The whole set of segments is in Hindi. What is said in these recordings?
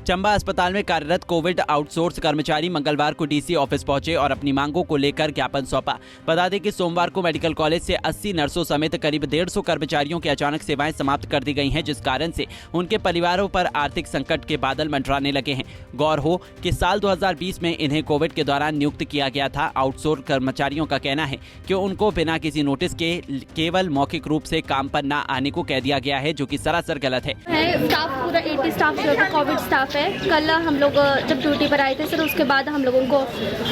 चंबा अस्पताल में कार्यरत कोविड आउटसोर्स कर्मचारी मंगलवार को डीसी ऑफिस पहुंचे और अपनी मांगों को लेकर ज्ञापन सौंपा। बता दें कि सोमवार को मेडिकल कॉलेज से 80 नर्सों समेत करीब 150 कर्मचारियों की अचानक सेवाएं समाप्त कर दी गई हैं, जिस कारण से उनके परिवारों पर आर्थिक संकट के बादल मंडराने लगे हैं। गौर हो कि साल 2020 में इन्हें कोविड के दौरान नियुक्त किया गया था। आउटसोर्स कर्मचारियों का कहना है कि उनको बिना किसी नोटिस के केवल मौखिक रूप से काम पर न आने को कह दिया गया है, जो कि सरासर गलत है। स्टाफ पूरा 80 स्टाफ जो है कोविड स्टाफ है। कल हम लोग जब ड्यूटी पर आए थे सर, उसके बाद हम लोगों को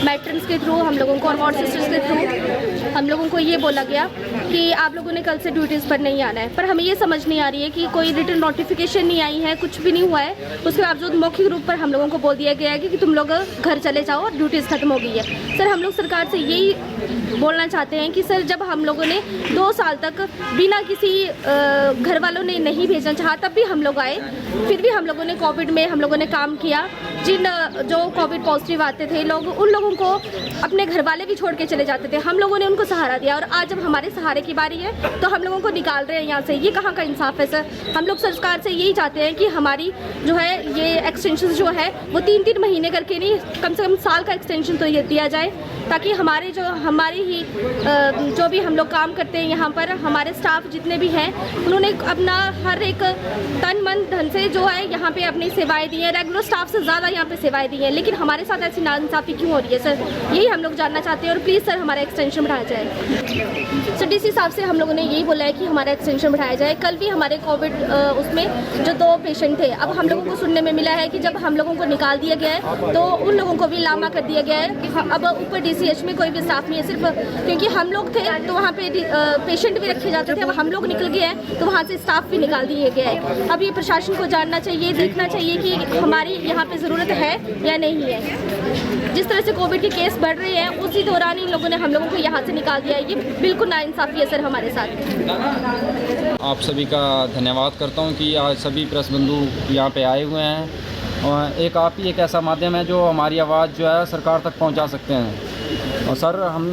मैट्रन्स के थ्रू हम लोगों को और वार्ड सिस्टर्स के थ्रू हम लोगों को ये बोला गया कि आप लोगों ने कल से ड्यूटीज़ पर नहीं आना है। पर हमें ये समझ नहीं आ रही है कि कोई रिटन नोटिफिकेशन नहीं आई है, कुछ भी नहीं हुआ है। उसके बावजूद मौखिक रूप पर हम लोगों को बोल दिया गया है कि तुम लोग घर चले जाओ और ड्यूटीज़ खत्म हो गई है। सर हम लोग सरकार से यही बोलना चाहते हैं कि सर जब हम लोगों ने 2 साल तक बिना किसी घर वालों ने नहीं भेजना चाहा, तब भी हम लोग आए, फिर भी हम लोगों ने कोविड में हम लोगों ने काम किया। जिन जो कोविड पॉजिटिव आते थे लोग, उन लोगों को अपने घर वाले भी छोड़ के चले जाते थे, हम लोगों ने उनको सहारा दिया। और आज जब हमारे सहारे की बारी है तो हम लोगों को निकाल रहे हैं यहाँ से। ये कहाँ का इंसाफ है सर? हम लोग सरकार से यही चाहते हैं कि हमारी जो है ये एक्सटेंशन जो है वो 3-3 महीने करके नहीं, कम से कम साल का एक्सटेंशन तो ये दिया जाए, ताकि हमारी ही जो भी हम लोग काम करते हैं यहाँ पर, हमारे स्टाफ जितने भी हैं, उन्होंने अपना हर एक तन मन धन से जो है यहाँ पे अपनी सेवाएं दी हैं। रेगुलर स्टाफ से ज़्यादा यहाँ पे सेवाएं दी हैं, लेकिन हमारे साथ ऐसी नाइंसाफ़ी क्यों हो रही है सर? यही हम लोग जानना चाहते हैं। और प्लीज़ सर हमारा एक्सटेंशन बढ़ाया जाए। सर डीसी साहब से हम लोगों ने यही बोला है कि हमारा एक्सटेंशन बढ़ाया जाए। कल भी हमारे कोविड उसमें जो 2 पेशेंट थे, अब हम लोगों को सुनने में मिला है कि जब हम लोगों को निकाल दिया गया है तो उन लोगों को भी लामा कर दिया गया है। अब ऊपर DCH में कोई भी स्टाफ नहीं है, सिर्फ क्योंकि हम लोग थे तो वहाँ पे पेशेंट भी रखे जाते थे। अब हम लोग निकल गए हैं तो वहाँ से स्टाफ भी निकाल दिए गए हैं। अब ये प्रशासन को जानना चाहिए, देखना चाहिए कि हमारी यहाँ पे ज़रूरत है या नहीं है। जिस तरह से कोविड के केस बढ़ रहे हैं, उसी दौरान इन लोगों ने हम लोगों को यहाँ से निकाल दिया है। ये बिल्कुल नाइंसाफ़ी है सर हमारे साथ। आप सभी का धन्यवाद करता हूँ कि आज सभी प्रेस बंधु यहाँ पे आए हुए हैं। और आप ही एक ऐसा माध्यम है जो हमारी आवाज़ जो है सरकार तक पहुँचा सकते हैं। और सर हम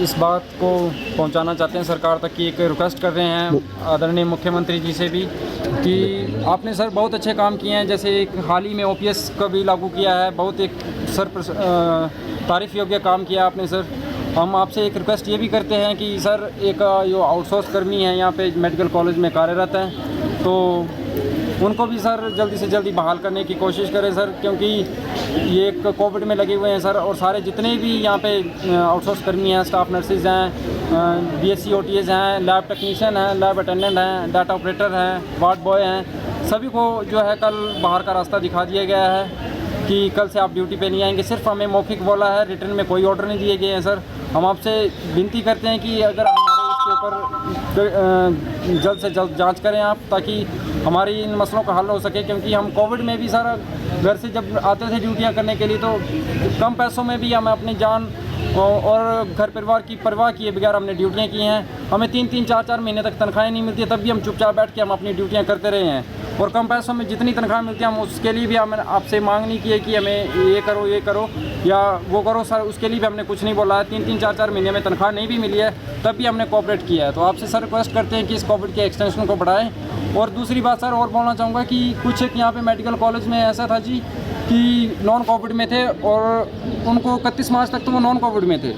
इस बात को पहुंचाना चाहते हैं सरकार तक कि एक रिक्वेस्ट कर रहे हैं आदरणीय मुख्यमंत्री जी से भी कि आपने सर बहुत अच्छे काम किए हैं। जैसे एक हाल ही में OPS का भी लागू किया है, बहुत एक सर तारीफ़ योग्य काम किया आपने सर। हम आपसे एक रिक्वेस्ट ये भी करते हैं कि सर एक जो आउटसोर्स कर्मी हैं यहाँ पे मेडिकल कॉलेज में कार्यरत हैं, तो उनको भी सर जल्दी से जल्दी बहाल करने की कोशिश करें सर, क्योंकि ये एक कोविड में लगे हुए हैं सर। और सारे जितने भी यहाँ पे आउटसोर्स कर्मी हैं, स्टाफ नर्सेज हैं, BSc OTs हैं, लैब टेक्नीशियन हैं, लैब अटेंडेंट हैं, डाटा ऑपरेटर हैं, वार्ड बॉय हैं, सभी को जो है कल बाहर का रास्ता दिखा दिया गया है कि कल से आप ड्यूटी पे नहीं आएंगे। सिर्फ हमें मौखिक बोला है, रिटर्न में कोई ऑर्डर नहीं दिए गए हैं सर। हम आपसे विनती करते हैं कि अगर हमारे इसके ऊपर जल्द से जल्द जांच करें आप, ताकि हमारी इन मसलों का हल हो सके। क्योंकि हम कोविड में भी सर घर से जब आते थे ड्यूटियां करने के लिए, तो कम पैसों में भी हम अपनी जान और घर परिवार की परवाह किए बगैर हमने ड्यूटियां की हैं। हमें 3-3, 4-4 महीने तक तनख्वाहें नहीं मिलती, तब भी हम चुपचाप बैठ के हम अपनी ड्यूटियां करते रहे हैं। और कम पैसों में जितनी तनख्वाह मिलती है, हम उसके लिए भी हमने आपसे मांग नहीं की है कि हमें ये करो या वो करो सर। उसके लिए भी हमने कुछ नहीं बोला है। 3-3, 4-4 महीने में तनख्वाह नहीं भी मिली है, तब भी हमने कोऑपरेट किया है। तो आपसे सर रिक्वेस्ट करते हैं कि इस कोविड के एक्सटेंशन को बढ़ाएं। और दूसरी बात सर और बोलना चाहूँगा कि कुछ एक यहाँ पे मेडिकल कॉलेज में ऐसा था जी कि नॉन कोविड में थे और उनको 31 मार्च तक तो वो नॉन कोविड में थे,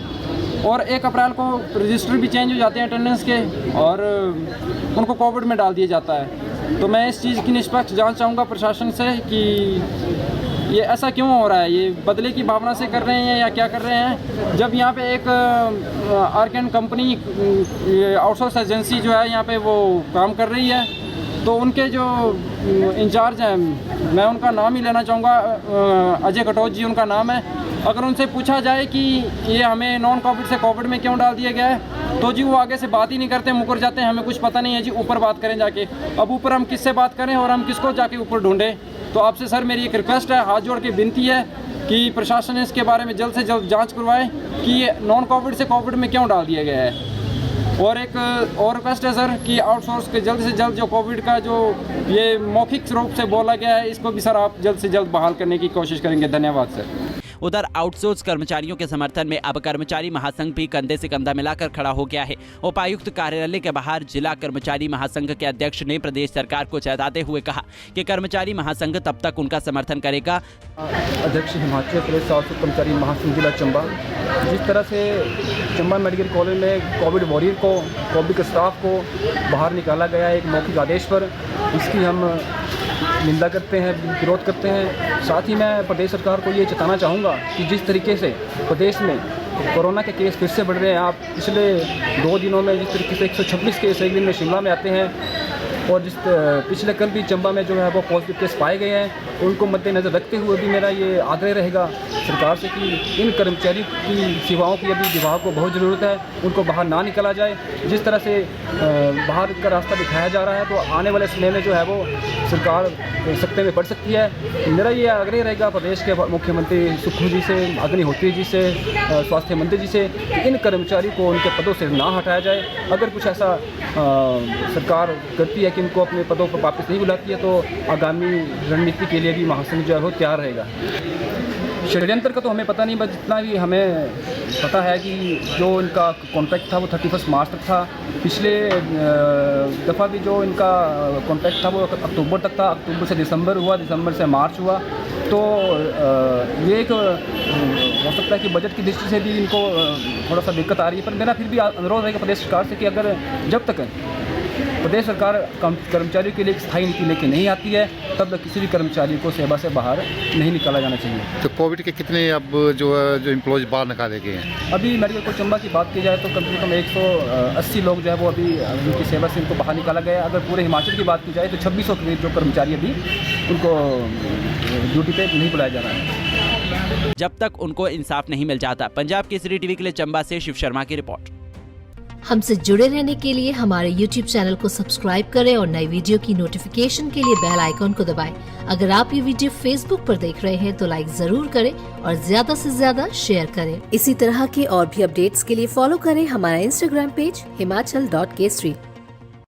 और 1 अप्रैल को रजिस्टर भी चेंज हो जाते हैं अटेंडेंस के, और उनको कोविड में डाल दिया जाता है। तो मैं इस चीज़ की निष्पक्ष जांच चाहूँगा प्रशासन से कि ये ऐसा क्यों हो रहा है, ये बदले की भावना से कर रहे हैं या क्या कर रहे हैं। जब यहाँ पे एक आर्कन कंपनी आउटसोर्स एजेंसी जो है यहाँ पे वो काम कर रही है, तो उनके जो इंचार्ज हैं, मैं उनका नाम ही लेना चाहूँगा, अजय कटोच जी उनका नाम है। अगर उनसे पूछा जाए कि ये हमें नॉन कोविड से कोविड में क्यों डाल दिया गया है, तो जी वो आगे से बात ही नहीं करते, मुकर जाते हैं, हमें कुछ पता नहीं है जी, ऊपर बात करें जाके। अब ऊपर हम किससे बात करें और हम किसको जाके ऊपर ढूंढें? तो आपसे सर मेरी एक रिक्वेस्ट है, हाथ जोड़ के विनती है कि प्रशासन इसके बारे में जल्द से जल्द जाँच करवाए कि ये नॉन कोविड से कोविड में क्यों डाल दिया गया है। और एक और रिक्वेस्ट है सर कि आउटसोर्स के जल्द से जल्द जो कोविड का जो ये मौखिक रूप से बोला गया है, इसको भी सर आप जल्द से जल्द बहाल करने की कोशिश करेंगे। धन्यवाद सर। उधर आउटसोर्स कर्मचारियों के समर्थन में अब कर्मचारी महासंघ भी कंधे से कंधा मिलाकर खड़ा हो गया है। उपायुक्त कार्यालय के बाहर जिला कर्मचारी महासंघ के अध्यक्ष ने प्रदेश सरकार को चेताते हुए कहा कि कर्मचारी महासंघ तब तक उनका समर्थन करेगा। अध्यक्ष हिमाचल प्रदेश आउटसोर्स कर्मचारी महासंघ जिला चंबा, जिस तरह से चंबा मेडिकल कॉलेज में कोविड वॉरियर को, कोविड के स्टाफ को बाहर निकाला गया एक मौखिक आदेश पर, इसकी हम निंदा करते हैं, विरोध करते हैं। साथ ही मैं प्रदेश सरकार को ये चेताना चाहूँगा कि जिस तरीके से प्रदेश में कोरोना के केस फिर से बढ़ रहे हैं, आप पिछले 2 दिनों में जिस तरीके से 126 केस एक दिन में शिमला में आते हैं और जिस पिछले कल भी चंबा में जो है वो पॉजिटिव केस पाए गए हैं, उनको मद्देनज़र रखते हुए भी मेरा ये आग्रह रहेगा सरकार से कि इन कर्मचारी की सेवाओं की अभी विभाग को बहुत ज़रूरत है, उनको बाहर ना निकाला जाए। जिस तरह से बाहर का रास्ता दिखाया जा रहा है तो आने वाले समय में जो है वो सरकार सख्ते में पड़ सकती है। मेरा ये आग्रह रहेगा प्रदेश के मुख्यमंत्री सुखू जी से, अग्निहोत्री जी से, स्वास्थ्य मंत्री जी से कि इन कर्मचारी को उनके पदों से ना हटाया जाए। अगर कुछ ऐसा सरकार करती है कि इनको अपने पदों पर वापस नहीं बुलाती है तो आगामी रणनीति के लिए भी महासंघ जो है वो तैयार रहेगा। षड्यंत्र का तो हमें पता नहीं, बस जितना भी हमें पता है कि जो इनका कॉन्ट्रैक्ट था वो 31 मार्च तक था। पिछले दफ़ा भी जो इनका कॉन्ट्रैक्ट था वो अक्टूबर तक था, अक्टूबर से दिसंबर हुआ, दिसंबर से मार्च हुआ। तो ये एक हो सकता है कि बजट की दृष्टि से भी इनको थोड़ा सा दिक्कत आ रही है, पर मेरा फिर भी अनुरोध रहेगा प्रदेश सरकार से कि अगर जब तक प्रदेश सरकार कर्मचारियों के लिए एक स्थायी नीति लेके नहीं आती है तब तक किसी भी कर्मचारी को सेवा से बाहर नहीं निकाला जाना चाहिए। तो कोविड के कितने अब जो एम्प्लॉयज बाहर निकाले गए हैं? अभी मेडिकल कॉलेज चंबा की बात की जाए तो कम से कम 180 लोग जो है वो अभी उनकी सेवा से उनको बाहर निकाला गया है। अगर पूरे हिमाचल की बात की जाए तो 2600 के जो कर्मचारी अभी उनको ड्यूटी पे नहीं बुलाया जा रहा है जब तक उनको इंसाफ नहीं मिल जाता। पंजाब केसरी टीवी के लिए चंबा से शिव शर्मा की रिपोर्ट। हमसे जुड़े रहने के लिए हमारे YouTube चैनल को सब्सक्राइब करें और नई वीडियो की नोटिफिकेशन के लिए बेल आइकॉन को दबाएं। अगर आप ये वीडियो Facebook पर देख रहे हैं तो लाइक जरूर करें और ज्यादा से ज्यादा शेयर करें। इसी तरह के और भी अपडेट्स के लिए फॉलो करें हमारा Instagram पेज himachal.kesri।